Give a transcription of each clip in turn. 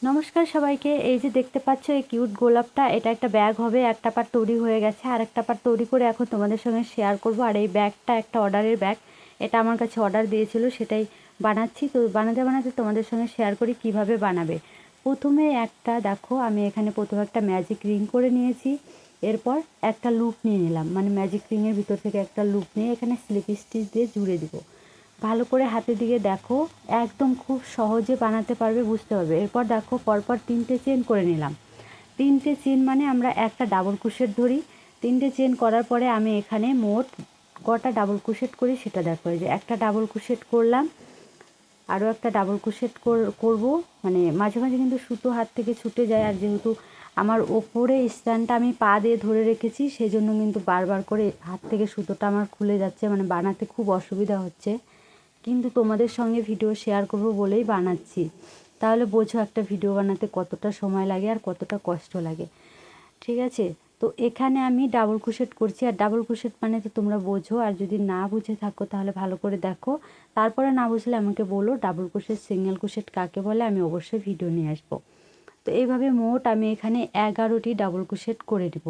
নমস্কার সবাইকে। এই যে দেখতে পাচ্ছ এই কিউট গোলাপটা, এটা একটা ব্যাগ হবে। একটা পার্ট তৈরি হয়ে গেছে, আর একটা পার্ট তৈরি করে এখন তোমাদের সঙ্গে শেয়ার করব। আর এই ব্যাগটা একটা অর্ডারের ব্যাগ, এটা আমার কাছে অর্ডার দিয়েছিল, সেটাই বানাচ্ছি। তো বানাতে বানাতে তোমাদের সঙ্গে শেয়ার করি কিভাবে বানাবে। প্রথমে একটা দেখো, আমি এখানে প্রথমে একটা ম্যাজিক রিং করে নিয়েছি। এরপর একটা লুপ নিয়ে নিলাম, মানে ম্যাজিক রিংয়ের ভিতর থেকে একটা লুপ নিয়ে এখানে স্লিপ স্টিচ দিয়ে জুড়ে দিব। ভালো করে হাতের দিকে দেখো, একদম খুব সহজে বানাতে পারবে, বুঝতে পারবে। এরপর দেখো পরপর 3টে চেন করে নিলাম। 3টে চেন মানে আমরা একটা ডাবল ক্রোশেট ধরি। 3টে চেন করার পরে আমি এখানে মোট কটা ডাবল ক্রোশেট করি সেটা দেখো। এই যে একটা ডাবল ক্রোশেট করলাম, আরও একটা ডাবল ক্রোশেট করব। মানে মাঝে মাঝে কিন্তু সুতো হাত থেকে ছুটে যায়, আর যেহেতু আমার ওপরে স্ট্যান্ডটা আমি পা দিয়ে ধরে রেখেছি, সেজন্য কিন্তু বারবার করে হাত থেকে সুতোটা আমার খুলে যাচ্ছে, মানে বানাতে খুব অসুবিধা হচ্ছে। কিন্তু তোমাদের সঙ্গে ভিডিও শেয়ার করব বলেই বানাচ্ছি। তাহলে বোঝো একটা ভিডিও বানাতে কতটা সময় লাগে আর কতটা কষ্ট লাগে। ঠিক আছে, তো এখানে আমি ডাবল ক্রোশেট করছি। আর ডাবল ক্রোশেট মানে তো তোমরা বোঝো, আর যদি না বুঝে থাকো তাহলে ভালো করে দেখো। তারপরে না বুঝলে আমাকে বলো ডাবল ক্রোশেট সিঙ্গেল ক্রোশেট কাকে বলে, আমি অবশ্যই ভিডিও নিয়ে আসবো। তো এইভাবে মোট আমি এখানে 11টি ডাবল ক্রোশেট করে দিব।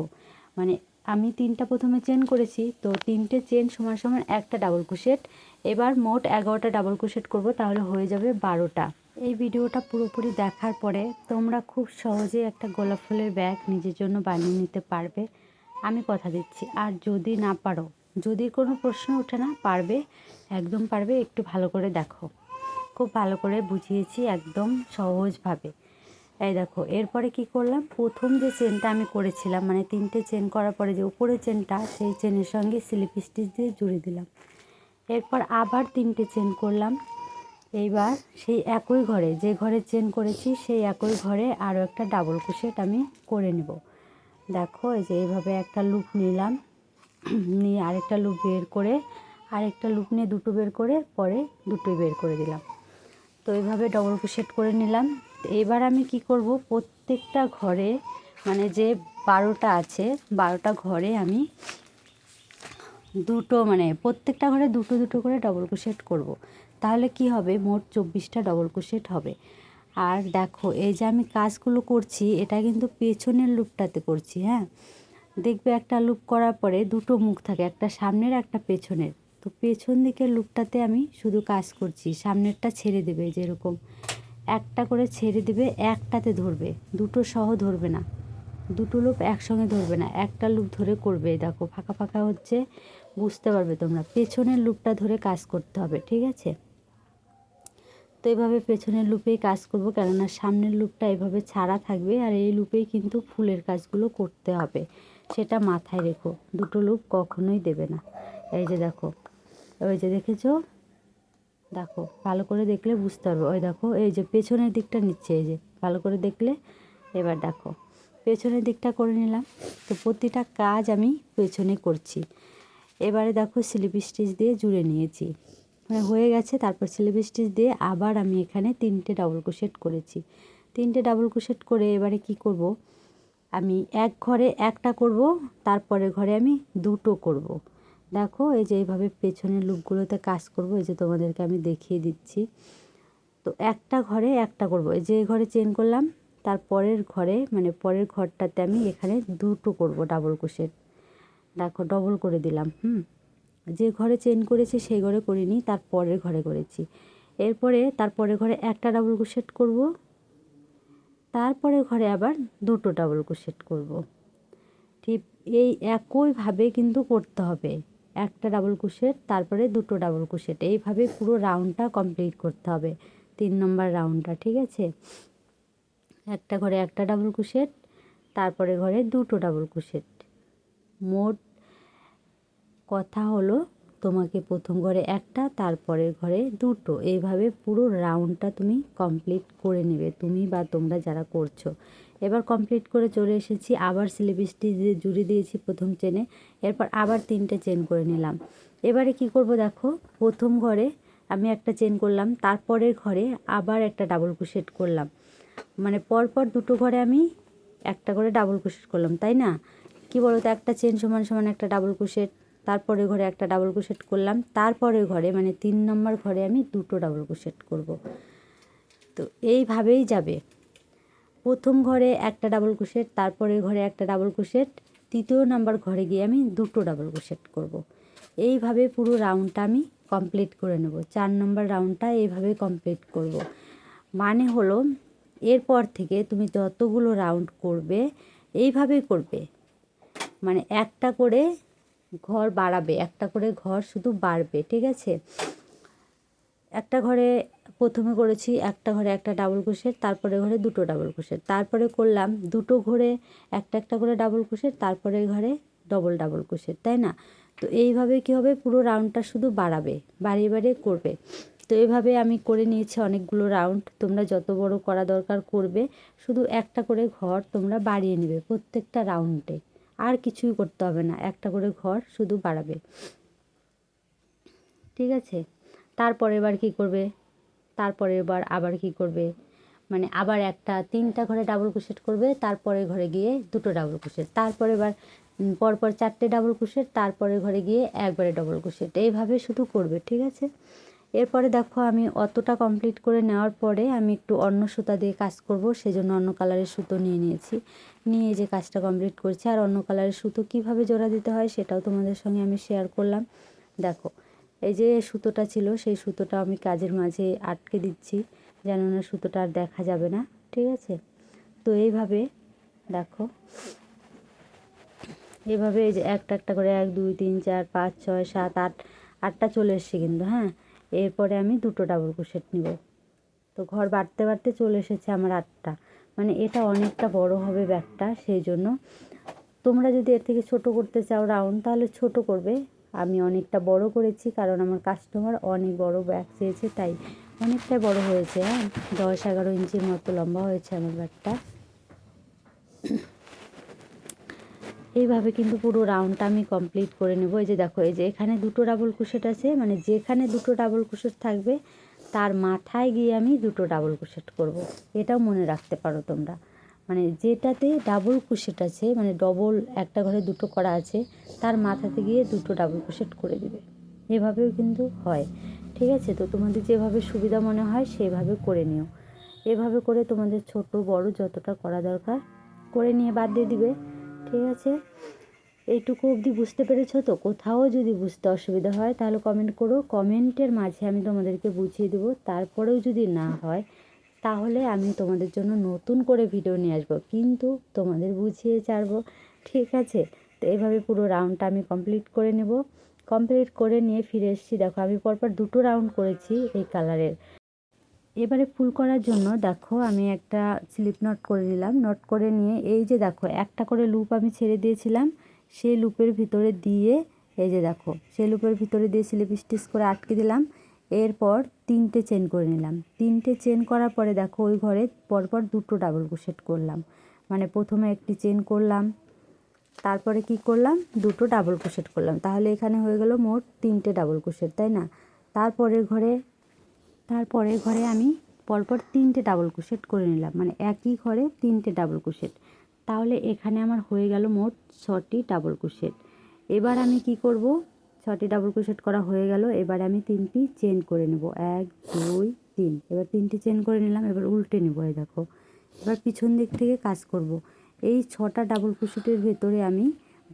মানে আমি 3টা প্রথমে চেন করেছি, তো 3টে চেন সমান সমান একটা ডাবল ক্রোশেট। এবার মোট 11টা ডাবল ক্রোশেট করব, তাহলে হয়ে যাবে 12টা। এই ভিডিওটা পুরোপুরি দেখার পরে তোমরা খুব সহজে একটা গোলাপ ফুলের ব্যাগ নিজের জন্য বানিয়ে নিতে পারবে, আমি কথা দিচ্ছি। আর যদি না পারো, যদি কোনো প্রশ্ন ওঠে না, পারবে, একদম পারবে। একটু ভালো করে দেখো, খুব ভালো করে বুঝিয়েছি একদম সহজভাবে। এই দেখো, এরপরে কি করলাম, প্রথম যে চেনটা আমি করেছিলাম, মানে 3টে চেন করার পরে যে উপরের চেনটা, সেই চেনের সঙ্গে স্লিপ স্টিচ দিয়ে জুড়ে দিলাম। এরপর আবার 3টে চেন করলাম। এইবার সেই একই ঘরে, যে ঘরে চেন করেছি সেই একই ঘরে আরও একটা ডাবল ক্রোশেট আমি করে নেব। দেখো, এই যে এইভাবে একটা লুপ নিলাম, নিয়ে আরেকটা লুপ বের করে, আরেকটা লুপ নিয়ে দুটো বের করে, পরে দুটোই বের করে দিলাম। তো এইভাবে ডবল ক্রোশেট করে নিলাম। এবার আমি কি করব, প্রত্যেকটা ঘরে, মানে যে 12টা আছে, 12টা ঘরে আমি দুটো, মানে প্রত্যেকটা ঘরে দুটো দুটো করে ডবল ক্রোশেট করব। তাহলে কি হবে, মোট 24টা ডবল ক্রোশেট হবে। আর দেখো, এই যে আমি কাজগুলো করছি, এটা কিন্তু পেছনের লুপটাতে করছি। হ্যাঁ, দেখবে একটা লুপ করার পরে দুটো মুখ থাকে, একটা সামনের একটা পেছনের। তো পেছন দিকের লুপটাতে আমি শুধু কাজ করছি, সামনেরটা ছেড়ে দেবে, যেরকম একটা করে ছেড়ে দেবে, একটাতে ধরবে, দুটো সহ ধরবে না, দুটো লুপ একসঙ্গে ধরবে না, একটা লুপ ধরে করবে। দেখো ফাঁকা ফাঁকা হচ্ছে, বুঝতে পারবে তোমরা। পেছনের লুপটা ধরে কাজ করতে হবে, ঠিক আছে। তো এইভাবে পেছনের লুপেই কাজ করব, কেননা সামনের লুপটা এভাবে ছাড়া থাকবে, আর এই লুপেই কিন্তু ফুলের কাজগুলো করতে হবে, সেটা মাথায় রেখো। দুটো লুপ কখনোই দেবে না। এই যে দেখো, ওই যে দেখেছো, দেখো ভালো করে দেখলে বুঝতে পারবে। ওই দেখো, এই যে পেছনের দিকটা নিচ্ছে, এই যে ভালো করে দেখলে। এবার দেখো, পেছনের দিকটা করে নিলাম। তো প্রতিটা কাজ আমি পেছনে করছি। এবারে দেখো, স্লিপ স্টিচ দিয়ে জুড়ে নিয়েছি, মানে হয়ে গেছে। তারপর স্লিপ স্টিচ দিয়ে আবার আমি এখানে 3টে ডাবল ক্রোশেট করেছি। 3টে ডাবল ক্রোশেট করে এবারে কি করব, আমি এক ঘরে একটা করব, তারপরের ঘরে আমি দুটো করব। দেখো, এই যে এইভাবে পেছনের লুপগুলোতে কাজ করব, এই যে তোমাদেরকে আমি দেখিয়ে দিচ্ছি। তো একটা ঘরে একটা করব, এই যে ঘরে চেন করলাম, তার পরের ঘরে, মানে পরের ঘরটাতে আমি এখানে দুটো করব ডাবল ক্রোশেট। দেখো ডবল করে দিলাম। যে ঘরে চেন করেছি সেই ঘরে করিনি, তার পরের ঘরে করেছি। এরপরে তারপরের ঘরে একটা ডাবল ক্রোশেট করব, তারপরে ঘরে আবার দুটো ডাবল ক্রোশেট করব। ঠিক এই একইভাবে কিন্তু করতে হবে, একটা ডাবল ক্রোশেট তারপরে দুটো ডাবল ক্রোশেট, এইভাবে পুরো রাউন্ডটা কমপ্লিট করতে হবে, 3 নম্বর রাউন্ডটা, ঠিক আছে। একটা ঘরে একটা ডাবল ক্রোশেট, তারপরে ঘরে দুটো ডাবল ক্রোশেট। মোট কথা হলো, তোমাকে প্রথম ঘরে একটা, তারপরের ঘরে দুটো, এইভাবে পুরো রাউন্ডটা তুমি কমপ্লিট করে নেবে, তুমি বা তোমরা যারা করছো। এবার কমপ্লিট করে চলে এসেছি, আবার স্লিপ স্টিচ দিয়ে জুড়ে দিয়েছি প্রথম চেনে। এরপর আবার 3টে চেন করে নিলাম। এবারে কি করব, দেখো প্রথম ঘরে আমি একটা চেন করলাম, তারপরের ঘরে আবার একটা ডাবল ক্রোশেট করলাম, মানে পরপর দুটো ঘরে আমি একটা করে ডাবল ক্রোশেট করলাম, তাই না। কি বলো তো, একটা চেন সমান সমান একটা ডাবল ক্রোশেট, তারপরে ঘরে একটা ডাবল ক্রোশেট করলাম, তারপরে ঘরে মানে 3 নম্বর ঘরে আমি দুটো ডাবল ক্রোশেট করব। তো এইভাবেই যাবে, প্রথম ঘরে একটা ডাবল ক্রোশেট, তারপরের ঘরে একটা ডাবল ক্রোশেট, তৃতীয় নাম্বার ঘরে গিয়ে আমি দুটো ডাবল ক্রোশেট করব। এইভাবে পুরো রাউন্ডটা আমি কমপ্লিট করে নেব। 4 নম্বর রাউন্ডটা এইভাবে কমপ্লিট করব। মানে হলো এরপর থেকে তুমি যতগুলো রাউন্ড করবে এইভাবেই করবে, মানে একটা করে ঘর বাড়াবে, একটা করে ঘর শুধু বাড়বে, ঠিক আছে। একটা ঘরে প্রথমে করেছি একটা ঘরে একটা ডাবল ক্রোশেট, তারপরে ঘরে দুটো ডাবল ক্রোশেট, তারপরে করলাম দুটো ঘরে একটা একটা করে ডাবল ক্রোশেট, তারপরে ঘরে ডবল ডাবল ক্রোশেট, তাই না। তো এইভাবে কী হবে, পুরো রাউন্ডটা শুধু বাড়াবে, বাড়িয়ে বাড়িয়ে করবে। তো এইভাবে আমি করে নিয়েছি অনেকগুলো রাউন্ড। তোমরা যত বড় করা দরকার করবে, শুধু একটা করে ঘর তোমরা বাড়িয়ে নেবে প্রত্যেকটা রাউন্ডে, আর কিছুই করতে হবে না, একটা করে ঘর শুধু বাড়াবে, ঠিক আছে। তারপরে এবার কী করবে, তারপরে এবার আবার কী করবে, মানে আবার একটা 3টা ঘরে ডাবল ক্রোশেট করবে, তারপরে ঘরে গিয়ে দুটো ডাবল ক্রোশেট, তারপরে এবার পরপর 4টে ডাবল ক্রোশেট, তারপরে ঘরে গিয়ে একবারে ডবল ক্রোশেট, এইভাবে শুধু করবে, ঠিক আছে। এরপরে দেখো আমি অতটা কমপ্লিট করে নেওয়ার পরে আমি একটু অন্য সুতা দিয়ে কাজ করব, সেজন্য অন্য কালারের সুতো নিয়ে নিয়েছি, নিয়ে যে কাজটা কমপ্লিট করছি। আর অন্য কালারের সুতো কিভাবে জোড়া দিতে হয় সেটাও তোমাদের সঙ্গে আমি শেয়ার করলাম। দেখো এই যে সুতোটা ছিল, সেই সুতোটা আমি কাজের মাঝে আটকে দিচ্ছি যেন না সুতোটা আর দেখা যাবে না, ঠিক আছে। তো এইভাবে দেখো, এভাবে এই যে একটা একটা করে 1 2 3 4 5 6 7 8, 8টা চলে এসছে কিন্তু, হ্যাঁ। এরপরে আমি দুটো ডাবল ক্রোশেট নিব। তো ঘর বাড়তে বাড়তে চলে এসেছে আমার 8টা, মানে এটা অনেকটা বড় হবে ব্যাগটা, সেই জন্য তোমরা যদি এর থেকে ছোট করতে চাও রাউন্ড তাহলে ছোট করবে। আমি অনেকটা বড় করেছি কারণ আমার কাস্টমার অনেক বড় ব্যাগ চেয়েছে, তাই অনেকটাই বড় হয়েছে, হ্যাঁ। 10-11 ইঞ্চির মতো লম্বা হয়েছে আমার ব্যাগটা। এইভাবে কিন্তু পুরো রাউন্ডটা আমি কমপ্লিট করে নেব। এই যে দেখো, এই যে এখানে দুটো ডাবল ক্রোশেট আছে, মানে যেখানে দুটো ডাবল ক্রোশেট থাকবে তার মাথায় গিয়ে আমি দুটো ডাবল ক্রোশেট করব। এটাও মনে রাখতে পারো তোমরা, মানে যেটাতে ডাবল ক্রোশেট আছে, মানে ডবল একটা ঘরে দুটো করা আছে, তার মাথাতে গিয়ে দুটো ডাবল ক্রোশেট করে দিবে। এভাবেও কিন্তু হয়, ঠিক আছে। তো তোমাদের যেভাবে সুবিধা মনে হয় সেভাবে করে নিও। এভাবে করে তোমাদের ছোট বড় যতটা করা দরকার করে নিয়ে বাদ দিয়ে দিবে, ঠিক আছে। এইটুকু অবধি বুঝতে পেরেছো তো? কোথাও যদি বুঝতে অসুবিধা হয় তাহলে কমেন্ট করো, কমেন্টের মাঝে আমি তোমাদেরকে বুঝিয়ে দেবো। তারপরেও যদি না হয় তাহলে আমি তোমাদের জন্য নতুন করে ভিডিও নিয়ে আসবো, কিন্তু তোমাদের বুঝিয়ে ছাড়বো, ঠিক আছে। তো এইভাবে পুরো রাউন্ডটা আমি কমপ্লিট করে নেব। কমপ্লিট করে নিয়ে ফিরে এসেছি, দেখো আমি পরপর দুটো রাউন্ড করেছি এই কালারের। এবারে ফুল করার জন্য দেখো আমি একটা স্লিপ নট করে নিলাম, নট করে নিয়ে এই যে দেখো একটা করে লুপ আমি ছেড়ে দিয়েছিলাম, সেই লুপের ভিতরে দিয়ে এই যে দেখো সেই লুপের ভিতরে দিয়ে স্লিপ স্টিচ করে আটকে দিলাম। এরপর 3টে চেন করে নিলাম। 3টে চেন করার পরে দেখো ওই ঘরে পরপর দুটো ডাবল ক্রোশেট করলাম, মানে প্রথমে একটি চেন করলাম, তারপরে কি করলাম দুটো ডাবল ক্রোশেট করলাম, তাহলে এখানে হয়ে গেল মোট 3টে ডাবল ক্রোশেট, তাই না। তারপরের ঘরে আমি পরপর 3টে ডাবল ক্রোশেট করে নিলাম, মানে একই ঘরে 3টে ডাবল ক্রোশেট, তাহলে এখানে আমার হয়ে গেল মোট 6টি ডাবল ক্রোশেট। এবার আমি কি করব, 6টি ডাবল ক্রোশেট করা হয়ে গেল, এবার আমি 3টি চেন করে নেব, 1 2 3, এবার 3টি চেন করে নিলাম। এবার উল্টে নেব, এই দেখো এবার পিছন দিক থেকে কাজ করব। এই 6টা ডাবল ক্রোশেটের ভেতরে আমি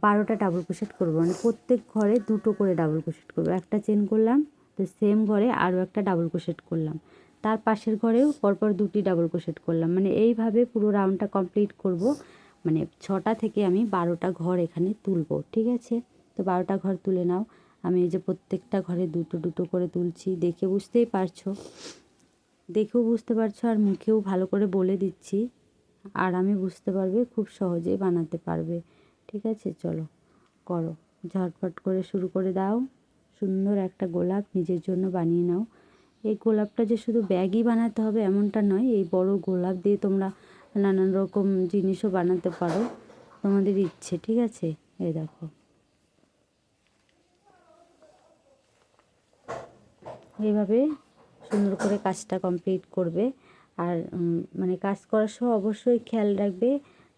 12টা ডাবল ক্রোশেট করব, মানে প্রত্যেক ঘরে দুটো করে ডাবল ক্রোশেট করব। একটা চেন করলাম, তো সেম ঘরে আরও একটা ডাবল ক্রোশেট করলাম, তার পাশের ঘরেও পরপর 2টি ডাবল ক্রোশেট করলাম, মানে এইভাবে পুরো রাউন্ডটা কমপ্লিট করব। মানে 6টা থেকে আমি 12টা ঘর এখানে তুলব, ঠিক আছে। তো 12টা ঘর তুলে নাও। আমি এই যে প্রত্যেকটা ঘরে দুটো দুটো করে তুলছি, দেখে বুঝতেই পারছো, দেখেও বুঝতে পারছো আর মুখেও ভালো করে বলে দিচ্ছি, আর আমি বুঝতে পারবে খুব সহজেই বানাতে পারবে, ঠিক আছে। চলো করো, ঝটপট করে শুরু করে দাও। সুন্দর একটা গোলাপ নিজের জন্য বানিয়ে নাও। এই গোলাপটা যে শুধু ব্যাগই বানাতে হবে এমনটা নয়, এই বড় গোলাপ দিয়ে তোমরা নানান রকম জিনিসও বানাতে পারো, তোমাদের ইচ্ছে, ঠিক আছে। এই দেখো এইভাবে সুন্দর করে কাজটা কমপ্লিট করবে। আর মানে কাজ করার সময় অবশ্যই খেয়াল রাখবে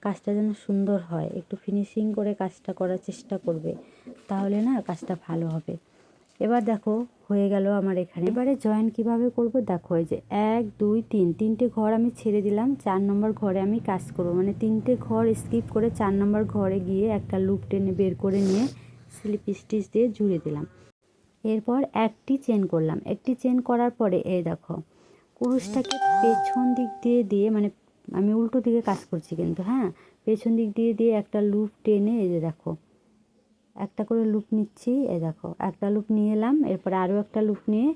কাজটা যেন সুন্দর হয়, একটু ফিনিশিং করে কাজটা করার চেষ্টা করবে, তাহলে না কাজটা ভালো হবে। এবার দেখো হয়ে গেল আমার এখানে। এবারে জয়েন কিভাবে করব দেখো, এই যে 1 2 3 তিনটে ঘর আমি ছেড়ে দিলাম, 4 নম্বর ঘরে আমি কাজ করব, মানে তিনটে ঘর স্কিপ করে 4 নম্বর ঘরে গিয়ে একটা লুপ টেনে বের করে নিয়ে স্লিপ স্টিচ দিয়ে জুড়ে দিলাম। এরপর একটি চেন করলাম, একটি চেন করার পরে এই দেখো কুরুশটাকে পেছন দিক দিয়ে দিয়ে, মানে আমি উল্টো দিকে কাজ করছি কিন্তু, হ্যাঁ, পেছন দিক দিয়ে দিয়ে একটা লুপ টেনে, এই যে দেখো একটা করে লুপ নিচ্ছি, এই দেখো একটা লুপ নিয়ে এলাম, এরপরে আরও একটা লুপ নিয়ে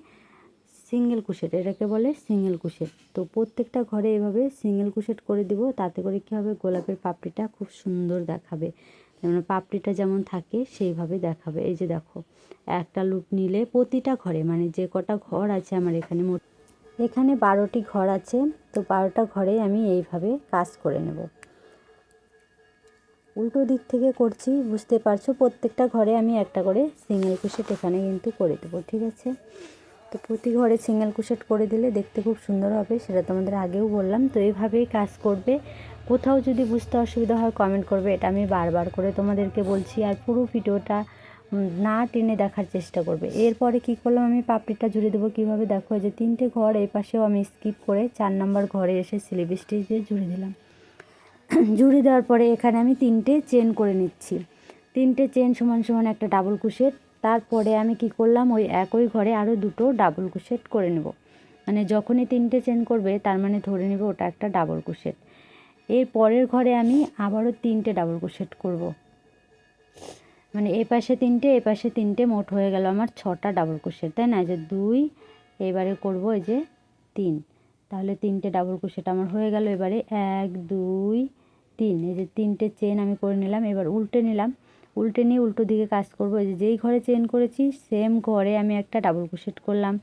সিঙ্গেল কুশেট, এটাকে বলে সিঙ্গেল কুশেট। তো প্রত্যেকটা ঘরে এভাবে সিঙ্গেল কুশেট করে দিব, তাতে করে কী হবে, গোলাপের পাপড়িটা খুব সুন্দর দেখাবে, যেমন পাপড়িটা যেমন থাকে সেইভাবে দেখাবে। এই যে দেখো একটা লুপ নিলে প্রতিটা ঘরে, মানে যে কটা ঘর আছে আমার এখানে, মোট এখানে 12টি ঘর আছে, তো 12টা ঘরে আমি এইভাবে কাজ করে নেব। উল্টো দিক থেকে করছি, বুঝতে পারছো, প্রত্যেকটা ঘরে আমি একটা করে সিঙ্গেল কুশেট এখানে কিন্তু করে দেবো, ঠিক আছে। তো প্রতি ঘরে সিঙ্গেল কুশেট করে দিলে দেখতে খুব সুন্দর হবে, সেটা তোমাদের আগেও বললাম। তো এইভাবেই কাজ করবে। কোথাও যদি বুঝতে অসুবিধা হয় কমেন্ট করবে, এটা আমি বারবার করে তোমাদেরকে বলছি, আর পুরো ভিডিওটা না টেনে দেখার চেষ্টা করবে। এরপরে কি করলাম, আমি পাপড়িটা জুড়ে দেবো কীভাবে দেখো, যে তিনটে ঘর এই পাশেও আমি স্কিপ করে 4 নম্বর ঘরে এসে স্লিপ স্টিচ দিয়ে জুড়ে দিলাম। জুড়ে দেওয়ার পরে এখানে আমি 3টে চেন করে নিচ্ছি, 3টে চেন সমান সমান একটা ডাবল কুশেট। তারপরে আমি কি করলাম, ওই একই ঘরে আরও 2টো ডাবল কুশেট করে নেব, মানে যখনই 3টে চেন করবে তার মানে ধরে নেবে ওটা একটা ডাবল কুশেট। এর পরের ঘরে আমি আবারও 3টে ডাবল কুশেট করব, মানে এই পাশে 3টে এই পাশে 3টে, মোট হয়ে গেল আমার 6টা ডাবল কুশেট, তাই না। যে 2, এবারে করব এই যে 3, তাহলে 3টে ডাবল কুশেট আমার হয়ে গেল। এবারে 1 2 3, এই যে 3টে চেন আমি করে নিলাম। এবার উল্টে নিলাম, উল্টে নিয়ে উল্টো দিকে কাজ করব। এই যে যেই ঘরে চেন করেছি সেম ঘরে আমি একটা ডাবল কুশেট করলাম,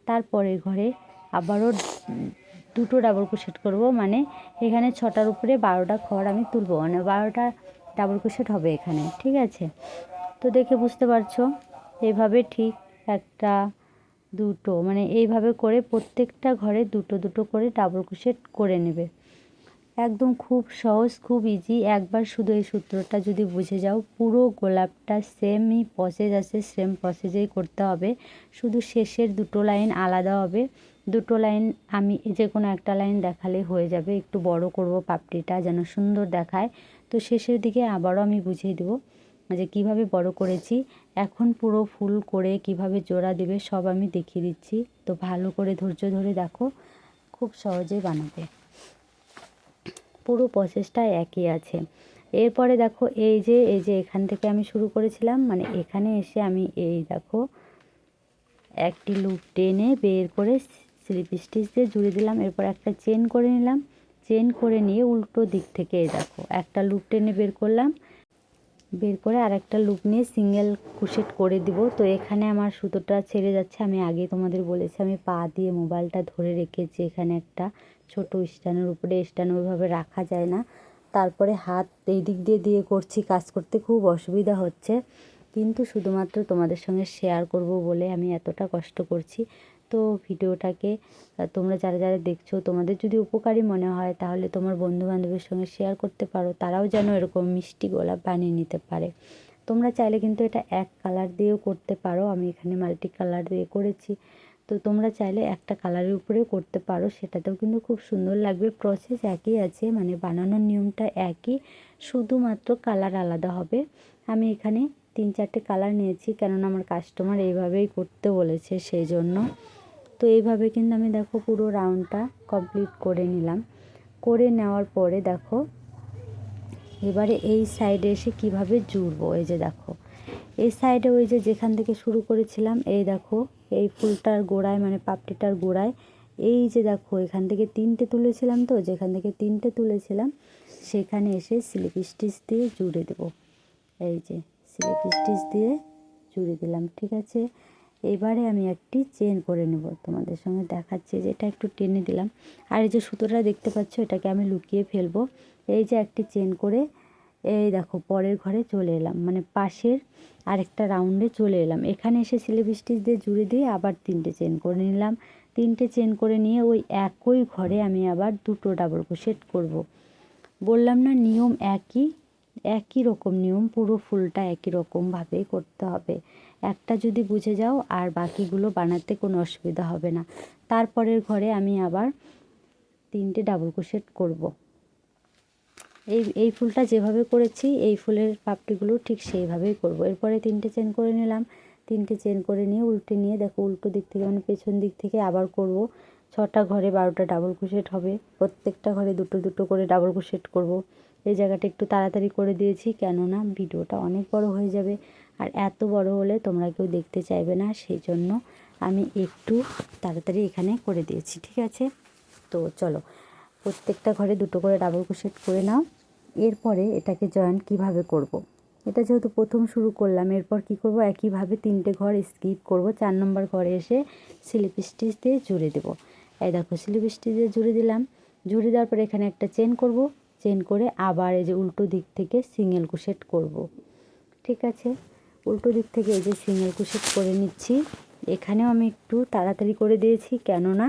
তারপরের ঘরে আবারও 2টো ডাবল কুশেট করব, মানে এখানে 6টার উপরে 12টা ঘর আমি তুলব, মানে 12টা ডাবল কুশেট হবে এখানে, ঠিক আছে। তো দেখে বুঝতে পারছো, এইভাবে ঠিক 1টা 2টো, মানে এইভাবে করে প্রত্যেকটা ঘরে 2টো 2টো করে ডাবল কুশেট করে নেবে। একদম খুব সহজ, খুব ইজি। একবার শুধু এই সূত্রটা যদি বুঝে যাও, পুরো গোলাপটা সেমই প্রসেস আছে, সেম প্রসেসেই করতে হবে, শুধু শেষের 2টো লাইন আলাদা হবে। 2টো লাইন আমি যে কোনো একটা লাইন দেখালে হয়ে যাবে, একটু বড় করব পাপড়িটা যেন সুন্দর দেখায়। তো শেষের দিকে আবারও আমি বুঝিয়ে দেবো যে কিভাবে বড় করেছি। এখন পুরো ফুল করে কিভাবে জোড়া দেবে সব আমি দেখিয়ে দিচ্ছি, তো ভালো করে ধৈর্য ধরে দেখো, খুব সহজেই বানাবে। পুরো প্রসেসটা একই আছে। এরপরে দেখো এই যে এখান থেকে আমি শুরু করেছিলাম, মানে এখানে এসে আমি এই দেখো একটি লুপ টেনে বের করে স্লিপ স্টিচ দিয়ে জুড়ে দিলাম। এরপর একটা চেন করে নিলাম, চেন করে নিয়ে উল্টো দিক থেকে এই দেখো একটা লুপ টেনে বের করলাম, বের করে আর একটা লুপ নিয়ে সিঙ্গেল কুশেট করে দিব। তো এখানে আমার সুতোটা ছেড়ে যাচ্ছে, আমি আগে তোমাদের বলেছি আমি পা দিয়ে মোবাইলটা ধরে রেখেছি এখানে একটা ছোট স্ট্যান্ডের উপরে, স্ট্যান্ড ওইভাবে রাখা যায় না, তারপরে হাত এই দিক দিয়ে দিয়ে করছি, কাজ করতে খুব অসুবিধা হচ্ছে, কিন্তু শুধুমাত্র তোমাদের সঙ্গে শেয়ার করব বলে আমি এতটা কষ্ট করছি। তো ভিডিওটাকে তোমরা যারা যারা দেখছো, তোমাদের যদি উপকারী মনে হয় তাহলে তোমার বন্ধুবান্ধবের সঙ্গে শেয়ার করতে পারো, তারাও যেন এরকম মিষ্টি গোলাপ বানিয়ে নিতে পারে। তোমরা চাইলে কিন্তু এটা এক কালার দিয়েও করতে পারো, আমি এখানে মাল্টি কালার দিয়ে করেছি। তো তোমরা চাইলে একটা কালারের উপরেও করতে পারো, সেটাতেও কিন্তু খুব সুন্দর লাগবে। প্রসেস একই আছে, মানে বানানোর নিয়মটা একই, শুধুমাত্র কালার আলাদা হবে। আমি এখানে 3-4টে কালার নিয়েছি, কেননা আমার কাস্টমার এইভাবেই করতে বলেছে, সেই জন্য। তো এইভাবে কিন্তু আমি দেখো পুরো রাউন্ডটা কমপ্লিট করে নিলাম। করে নেওয়ার পরে দেখো এবারে এই সাইডে এসে কিভাবে জুড়বো, এই যে দেখো এই সাইডে ওই যে যেখান থেকে শুরু করেছিলাম, এই দেখো এই ফুলটার গোড়ায়, মানে পাপড়িটার গোড়ায়, এই যে দেখো এখান থেকে 3টে তুলেছিলাম, তো যেখান থেকে 3টে তুলেছিলাম সেখানে এসে স্লিপ স্টিচ দিয়ে জুড়ে দেবো। এই যে স্লিপ স্টিচ দিয়ে জুড়ে দিলাম, ঠিক আছে। এবারে আমি একটি চেন করে নেব, তোমাদের সঙ্গে দেখাচ্ছি, যে এটা একটু টেনে দিলাম। আর এই যে সুতোটা দেখতে পাচ্ছ, এটাকে আমি লুকিয়ে ফেলবো। এই যে একটি চেন করে এই দেখো পরের ঘরে চলে এলাম, মানে পাশের আরেকটা রাউন্ডে চলে এলাম। এখানে এসে স্লিপ স্টিচ দিয়ে জুড়ে দিয়ে আবার 3টে চেন করে নিলাম। 3টে চেন করে নিয়ে ওই একই ঘরে আমি আবার 2টো ডাবল ক্রোশেট করব। বললাম না নিয়ম একই, একই রকম নিয়ম, পুরো ফুলটা একই রকমভাবেই করতে হবে। একটা যদি বুঝে যাও আর বাকিগুলো বানাতে কোনো অসুবিধা হবে না। তারপরের ঘরে আমি আবার 3টে ডাবল ক্রোশেট করব। এই ফুলটা যেভাবে করেছি এই ফুলের পাপড়িগুলো ঠিক সেইভাবেই করব। এরপরে 3টে চেন করে নিলাম। 3টে চেন করে নিয়ে উল্টে নিয়ে দেখো উল্টো দিক থেকে মানে পেছন দিক থেকে আবার করব। 6টা ঘরে 12টা ডাবল ক্রোশেট হবে। প্রত্যেকটা ঘরে দুটো দুটো করে ডাবল ক্রোশেট করব। এই জায়গাটা একটু তাড়াতাড়ি করে দিয়েছি, কেননা ভিডিওটা অনেক বড় হয়ে যাবে, আর এত বড় হলে তোমরা কেউ দেখতে চাইবে না, সেই জন্য আমি একটু তাড়াতাড়ি এখানে করে দিয়েছি। ঠিক আছে, তো চলো প্রত্যেকটা ঘরে দুটো করে ডাবল ক্রোশেট করে নাও। এরপরে এটাকে জয়েন্ট কিভাবে করব। এটা যেহেতু প্রথম শুরু করলাম, এরপর কি করব, একইভাবে 3টে ঘর স্কিপ করব। 4 নম্বর ঘরে এসে স্লিপ স্টিচ দিয়ে জুড়ে দেব। এই দেখো স্লিপ স্টিচ দিয়ে জুড়ে দিলাম। জুড়ে দেওয়ার পরে এখানে একটা চেন করব। চেন করে আবার এই যে উল্টো দিক থেকে সিঙ্গেল ক্রোশেট করব। ঠিক আছে, উল্টো দিক থেকে এই যে সিঙ্গেল ক্রোশেট করে নিচ্ছি। এখানেও আমি একটু তাড়াতাড়ি করে দিয়েছি, কেননা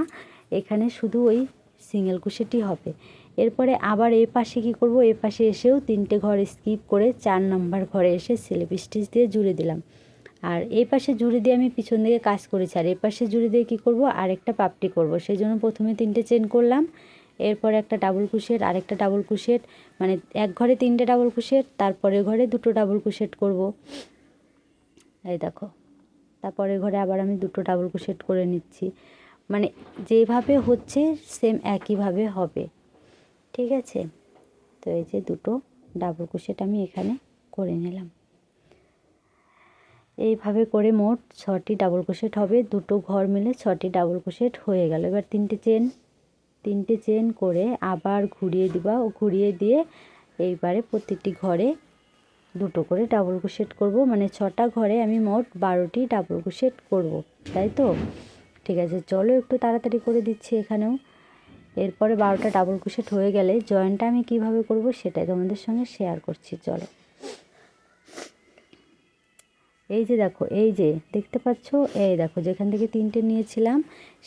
এখানে শুধু ওই সিঙ্গেল ক্রোশেটই হবে। এরপরে আবার এই পাশে কি করব, এই পাশে এসেও 3টে ঘর স্কিপ করে 4 নম্বর ঘরে এসে স্লিপ স্টিচ দিয়ে জুড়ে দিলাম। আর এই পাশে জুড়ে দিয়ে আমি পিছন দিকে কাজ করেছি, আর এই পাশে জুড়ে দিয়ে কী করব, আরেকটা পাপড়ি করব। সেই জন্য প্রথমে 3টে চেন করলাম, এরপরে একটা ডাবল ক্রোশেট, আরেকটা ডাবল ক্রোশেট, মানে এক ঘরে 3টে ডাবল ক্রোশেট, তারপরে ঘরে 2টো ডাবল ক্রোশেট করব। এই দেখো তারপরে ঘরে আবার আমি 2টো ডাবল ক্রোশেট করে নিচ্ছি, মানে যেভাবে হচ্ছে সেম একইভাবে হবে। ঠিক আছে, তো এই যে 2টো ডাবল ক্রোশেট আমি এখানে করে নিলাম। এইভাবে করে মোট 6টি ডাবল ক্রোশেট হবে। 2টো ঘর মিলে 6টি ডাবল ক্রোশেট হয়ে গেল। এবার 3টে চেন করে আবার ঘুরিয়ে দিবা, ও ঘুরিয়ে দিয়ে এইবারে প্রতিটি ঘরে 2টো করে ডাবল ক্রোশেট করব। মানে 6টা ঘরে আমি মোট 12টি ডাবল ক্রোশেট করব, তাই তো? ঠিক আছে, চলো একটু তাড়াতাড়ি করে দিচ্ছি এখানেও। এরপরে 12টা ডাবল ক্রোশেট হয়ে গেলে জয়েন্টটা আমি কিভাবে করব সেটাই তোমাদের সঙ্গে শেয়ার করছি। চলো, এই যে দেখো, এই যে দেখতে পাচ্ছ, এই দেখো যেখান থেকে 3টে নিয়েছিলাম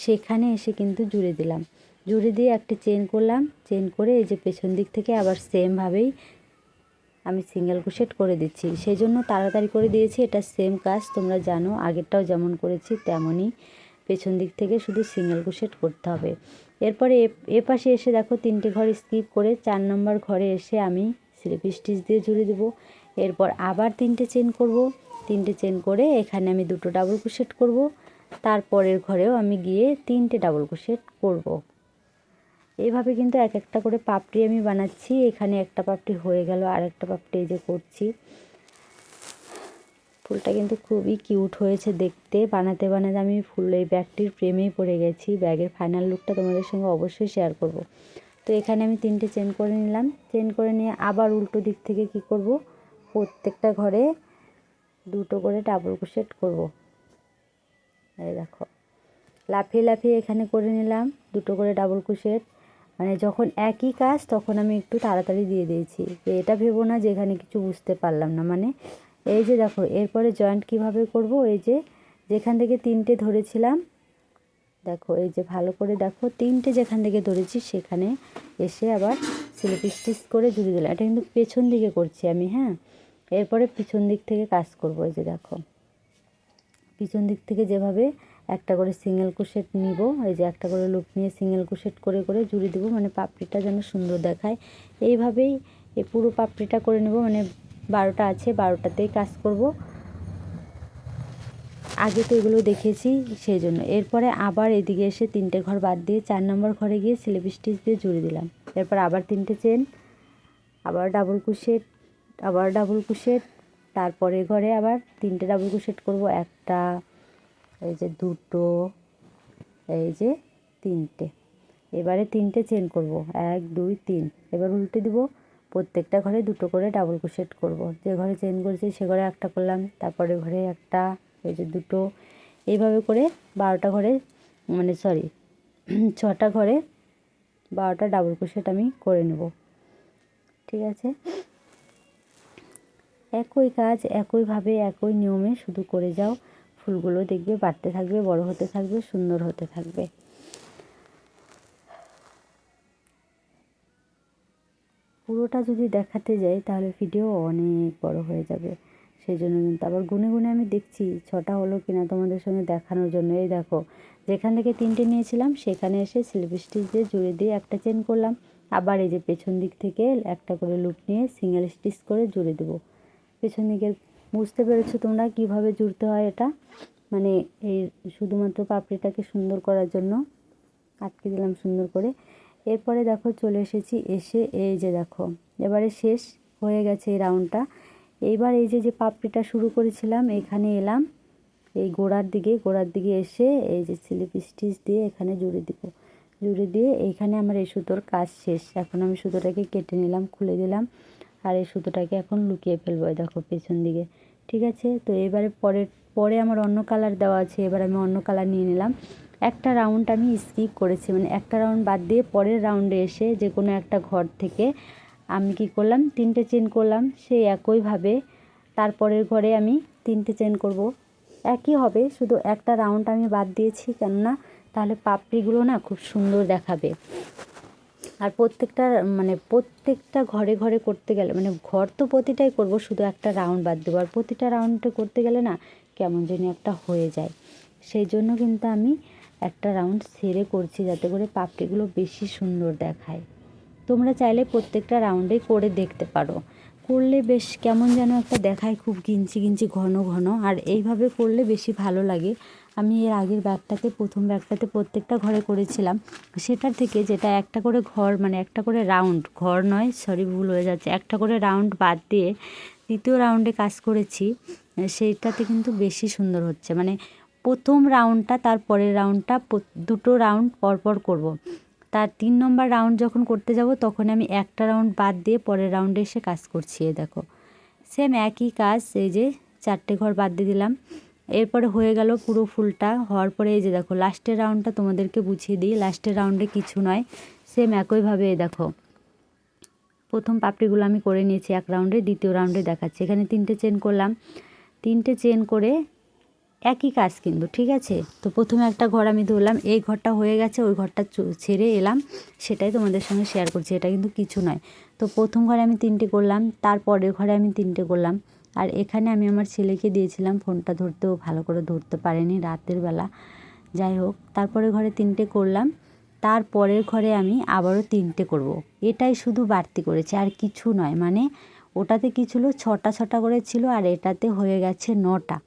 সেখানে এসে কিন্তু জুড়ে দিলাম। জুড়ে দিয়ে একটা চেন করলাম। চেন করে এই যে পেছন দিক থেকে আবার সেমভাবেই আমি সিঙ্গেল ক্রোশেট করে দিচ্ছি। সেই জন্য তাড়াতাড়ি করে দিয়েছি, এটা সেম কাজ তোমরা জানো, আগেরটাও যেমন করেছি তেমনই পেছন দিক থেকে শুধু সিঙ্গেল ক্রোশেট করতে হবে। এরপরে এ পাশে এসে দেখো 3টে ঘর স্কিপ করে 4 নম্বর ঘরে এসে আমি স্লিপ স্টিচ দিয়ে জুড়ে দেবো। এরপর আবার 3টে চেন করব। 3টে চেন করে এখানে আমি 2টো ডাবল ক্রোশেট করব। তারপরের ঘরেও আমি গিয়ে 3টে ডাবল ক্রোশেট করব। এইভাবে কিন্তু এক একটা করে পাপড়ি আমি বানাচ্ছি। এখানে একটা পাপড়ি হয়ে গেল, আর একটা পাপড়ি এই যে করছি। ফুলটা কিন্তু খুবই কিউট হয়েছে দেখতে। বানাতে বানাতে আমি এই ব্যাগটির প্রেমেই পড়ে গেছি। ব্যাগের ফাইনাল লুকটা তোমাদের সঙ্গে অবশ্যই শেয়ার করব। তো এখানে আমি 3টে চেন করে নিলাম। চেন করে নিয়ে আবার উল্টো দিক থেকে কি করব, প্রত্যেকটা ঘরে 2টো করে ডাবল ক্রোশেট করব। এই দেখো লাফিয়ে লাফিয়ে এখানে করে নিলাম 2টো করে ডাবল ক্রোশেট। মানে যখন একই কাজ তখন আমি একটু তাড়াতাড়ি দিয়ে দিয়েছি, এটা ভেবো না যে এখানে কিছু বুঝতে পারলাম না। মানে এই যে দেখো এরপরে জয়েন্ট কিভাবে করব, এই যে যেখান থেকে 3টে ধরেছিলাম, দেখো এই যে ভালো করে দেখো 3টে যেখান থেকে ধরেছি সেখানে এসে আবার স্লিপ স্টিচ করে জুড়ে দিলাম। এটা কিন্তু পেছন দিকে করছি আমি, হ্যাঁ। এরপরে পিছন দিক থেকে কাজ করব। এই যে দেখো পিছন দিক থেকে যেভাবে একটা করে সিঙ্গেল ক্রোশেট নিব, এই যে একটা করে লুপ নিয়ে সিঙ্গেল ক্রোশেট করে করে জুড়ে দেবো, মানে পাপড়িটা যেন সুন্দর দেখায়। এইভাবেই এই পুরো পাপড়িটা করে নেব, মানে 12টা আছে 12টাতেই কাজ করব। আগে তো এগুলো দেখেছি সেই জন্য। এরপরে আবার এদিকে এসে 3টে ঘর বাদ দিয়ে 4 নম্বর ঘরে গিয়ে স্লিপ স্টিচ দিয়ে জুড়ে দিলাম। এরপর আবার 3টে চেন, আবার ডাবল ক্রোশেট, আবার ডাবল ক্রোশেট, তারপরে ঘরে আবার 3টে ডাবল ক্রোশেট করব। একটা, এই যে 2টো, এই যে 3টে। এবারে 3টে চেন করব, 1 2 3। এবার উল্টে দিব, প্রত্যেকটা ঘরে 2টো করে ডাবল ক্রোশেট করব। যে ঘরে চেন করেছি সে ঘরে একটা করলাম, তারপরে ঘরে একটা, এই যে 2টো। এইভাবে করে 12টা ঘরে, মানে সরি 6টা ঘরে 12টা ডাবল ক্রোশেট আমি করে নেব। ঠিক আছে, একই কাজ একইভাবে একই নিয়মে শুধু করে যাও। ফুলগুলো দেখবে বাড়তে থাকবে, বড় হতে থাকবে, সুন্দর হতে থাকবে। পুরোটা যদি দেখাতে যাই তাহলে ভিডিও অনেক বড় হয়ে যাবে, সেই জন্য কিন্তু আবার গুনে গুনে আমি দেখছি 6টা হলো কিনা তোমাদের সঙ্গে দেখানোর জন্য। এই দেখো, যেখান থেকে 3টে নিয়েছিলাম সেখানে এসে স্লিপ স্টিচ দিয়ে জুড়ে দিয়ে একটা চেন করলাম, আবার এই যে পেছন দিক থেকে একটা করে লুপ নিয়ে সিঙ্গেল স্টিচ করে জুড়ে দেবো পেছন দিকের। বুঝতে পেরেছো তোমরা কিভাবে জুড়তে হয় এটা? মানে এই শুধুমাত্র পাপড়িটাকে সুন্দর করার জন্য আটকে দিলাম সুন্দর করে। এরপরে দেখো চলে এসেছি, এসে এই যে দেখো এবারে শেষ হয়ে গেছে এই রাউন্ডটা। এইবার এই যে পাপড়িটা শুরু করেছিলাম এখানে এলাম, এই গোড়ার দিকে এসে এই যে স্লিপ স্টিচ দিয়ে এখানে জুড়ে দিব, জুড়ে দিয়ে এইখানে আমার এই সুতোর কাজ শেষ। এখন আমি সুতোটাকে কেটে নিলাম, খুলে দিলাম, আর এই সুতোটাকে এখন লুকিয়ে ফেলবো দেখো পেছন দিকে। ঠিক আছে, তো এবারে পরে আমার অন্য কালার দেওয়া আছে, এবার আমি অন্য কালার নিয়ে নিলাম। একটা রাউন্ড আমি স্কিপ করেছি, মানে একটা রাউন্ড বাদ দিয়ে পরের রাউন্ডে এসে যে কোনো একটা ঘর থেকে আমি কি করলাম 3টে চেন করলাম, সেই একইভাবে তারপরের ঘরে আমি 3টে চেন করব। একই হবে, শুধু একটা রাউন্ড আমি বাদ দিয়েছি, কেননা তাহলে পাপড়িগুলো না খুব সুন্দর দেখাবে। আর প্রত্যেকটা ঘরে ঘরে করতে গেলে, মানে ঘর তো প্রতিটাই করব, শুধু একটা রাউন্ড বাদ দেবো, আর প্রতিটা রাউন্ডে করতে গেলে না কেমন যেন একটা হয়ে যায়। সেই জন্য কিন্তু আমি একটা রাউন্ড ছেড়ে করছি, যাতে করে পাপড়িগুলো বেশি সুন্দর দেখায়। তোমরা চাইলে প্রত্যেকটা রাউন্ডেই করে দেখতে পারো, করলে বেশ কেমন যেন একটা দেখায়, খুব গিঞ্চি ঘন ঘন, আর এইভাবে করলে বেশি ভালো লাগে। আমি এর আগের প্রথম ব্যাগটাতে প্রত্যেকটা ঘরে করেছিলাম, সেটার থেকে যেটা একটা করে ঘর, মানে একটা করে রাউন্ড, ঘর নয় সরি ভুল হয়ে যাচ্ছে, একটা করে রাউন্ড বাদ দিয়ে দ্বিতীয় রাউন্ডে কাজ করেছি, সেইটাতে কিন্তু বেশি সুন্দর হচ্ছে। মানে প্রথম রাউন্ডটা তার পরের রাউন্ডটা দুটো রাউন্ড পরপর করব। তার 3 নম্বর রাউন্ড যখন করতে যাব তখন আমি একটা রাউন্ড বাদ দিয়ে পরের রাউন্ডে এসে কাজ করছি। এই দেখো সেম একই কাজ, এই যে 4টে ঘর বাদ দিয়ে দিলাম। এরপরে হয়ে গেল পুরো ফুলটা হওয়ার পরে এই যে দেখো লাস্টের রাউন্ডটা তোমাদেরকে বুঝিয়ে দিই। লাস্টের রাউন্ডে কিছু নয়, সেম একইভাবে এই দেখো প্রথম পাপড়িগুলো আমি করে নিয়েছি এক রাউন্ডে, দ্বিতীয় রাউন্ডে দেখাচ্ছি। এখানে 3টে চেন করলাম, 3টে চেন করে একই কাজ কিন্তু, ঠিক আছে। তো প্রথমে একটা ঘর আমি ধরলাম, এই ঘরটা হয়ে গেছে, ওই ঘরটা ছেড়ে এলাম, সেটাই তোমাদের সঙ্গে শেয়ার করছি, এটা কিন্তু কিছু নয়। তো প্রথম ঘরে আমি 3টে করলাম, তারপরের ঘরে আমি 3টে করলাম, আর এখানে আমি আমার ছেলেকে দিয়েছিলাম ফোনটা ধরতেও, ভালো করে ধরতে পারেনি রাতের বেলা, যাই হোক। তারপরে ঘরে 3টে করলাম, তারপরের ঘরে আমি আবারও 3টে করব। এটাই শুধু বাড়তি করেছি, আর কিছু নয়। মানে ওটাতে কি ছিল 6টা করে ছিল, আর এটাতে হয়ে গেছে 9টা,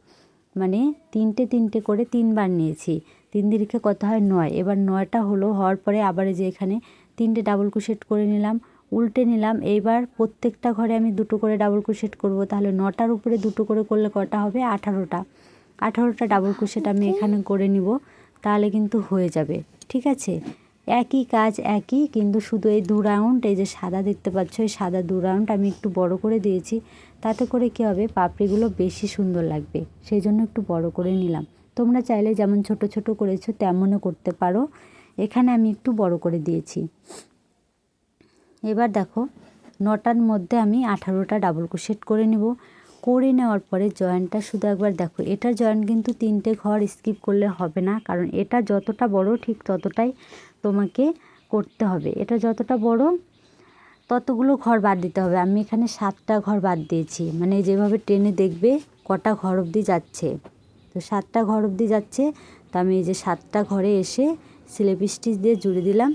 মানে 3টে করে 3বার নিয়েছি। 3 দিকে কত হয় 9, এবার 9টা হলো। হওয়ার পরে আবার যে এখানে 3টে ডাবল ক্রোশেট করে নিলাম, উল্টে নিলাম। এইবার প্রত্যেকটা ঘরে আমি 2টো করে ডাবল ক্রোশেট করব, তাহলে 9টার উপরে 2টো করে করলে কটা হবে 18টা ডাবল ক্রোশেট আমি এখানে করে নিব, তাহলে কিন্তু হয়ে যাবে। ঠিক আছে, একই কাজ একই, কিন্তু শুধু এই 2 রাউন্ড, এই যে সাদা দেখতে পাচ্ছ, এই সাদা 2 রাউন্ড আমি একটু বড় করে দিয়েছি, তাতে করে কী হবে পাপড়িগুলো বেশি সুন্দর লাগবে, সেই জন্য একটু বড় করে নিলাম। তোমরা চাইলে যেমন ছোট ছোট করেছো তেমনও করতে পারো, এখানে আমি একটু বড় করে দিয়েছি। এবার দেখো 9টার মধ্যে আমি 18টা ডাবল ক্রোশেট করে নেব। করে নেওয়ার পরে জয়েন্টটা শুধু একবার দেখো, এটার জয়েন্ট কিন্তু 3টে ঘর স্কিপ করলে হবে না, কারণ এটা যতটা বড় ঠিক ততটাই তোমাকে করতে হবে। এটা যতটা বড় ততগুলো ঘর বাদ দিতে হবে। আমি এখানে 7টা ঘর বাদ দিয়েছি, মানে যেভাবে টেনে দেখবে কটা ঘর অবধি যাচ্ছে, তো 7টা ঘর অবধি যাচ্ছে। তো আমি এই যে 7টা ঘরে এসে স্লিপ স্টিচ দিয়ে জুড়ে দিলাম।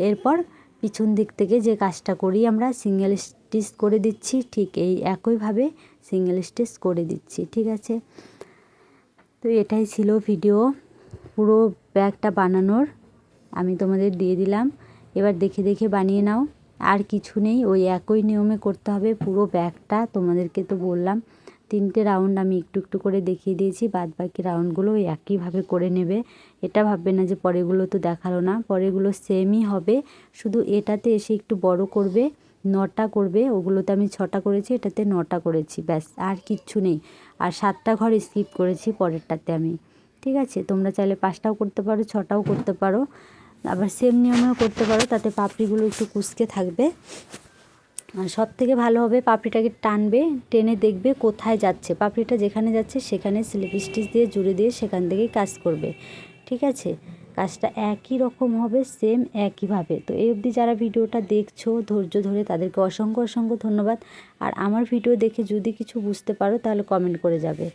এরপর পিছন দিক থেকে যে কাজটা করি আমরা সিঙ্গেল স্টিচ করে দিচ্ছি, ঠিক এই একইভাবে সিঙ্গেল স্টিচ করে দিচ্ছি। ঠিক আছে, তো এটাই ছিল ভিডিও পুরো ব্যাগটা বানানোর, আমি তোমাদের দিয়ে দিলাম। এবার দেখে দেখে বানিয়ে নাও, আর কিছু নেই, ওই একই নিয়মে করতে হবে পুরো ব্যাগটা। তোমাদেরকে তো বললাম 3টে রাউন্ড আমি একটু একটু করে দেখিয়ে দিয়েছি, বাদ বাকি রাউন্ডগুলো ওই একইভাবে করে নেবে। এটা ভাববে না যে পরেগুলো তো দেখালো না, পরেগুলো সেমই হবে, শুধু এটাতে এসে একটু বড় করবে, 9টা করবে, ওগুলোতে আমি 6টা করেছি, এটাতে 9টা করেছি, ব্যাস আর কিচ্ছু নেই। আর 7টা ঘর স্কিপ করেছি পরেরটাতে আমি। ঠিক আছে, তোমরা চাইলে 5টাও করতে পারো, 6টাও করতে পারো, আবার সেম নিয়মেও করতে পারো, তাতে পাপড়িগুলো একটু কুঁচকে থাকবে। আর সব থেকে ভালো হবে পাপড়িটাকে টানবে, টেনে দেখবে কোথায় যাচ্ছে, পাপড়িটা যেখানে যাচ্ছে সেখানে স্লিপ স্টিচ দিয়ে জুড়ে দিয়ে সেখান থেকেই কাজ করবে। ঠিক আছে, কাজটা একই রকম হবে, সেম একইভাবে। তো এই অবধি যারা ভিডিওটা দেখছো ধৈর্য ধরে তাদেরকে অসংখ্য অসংখ্য ধন্যবাদ। আর আমার ভিডিও দেখে যদি কিছু বুঝতে পারো তাহলে কমেন্ট করে যাবে।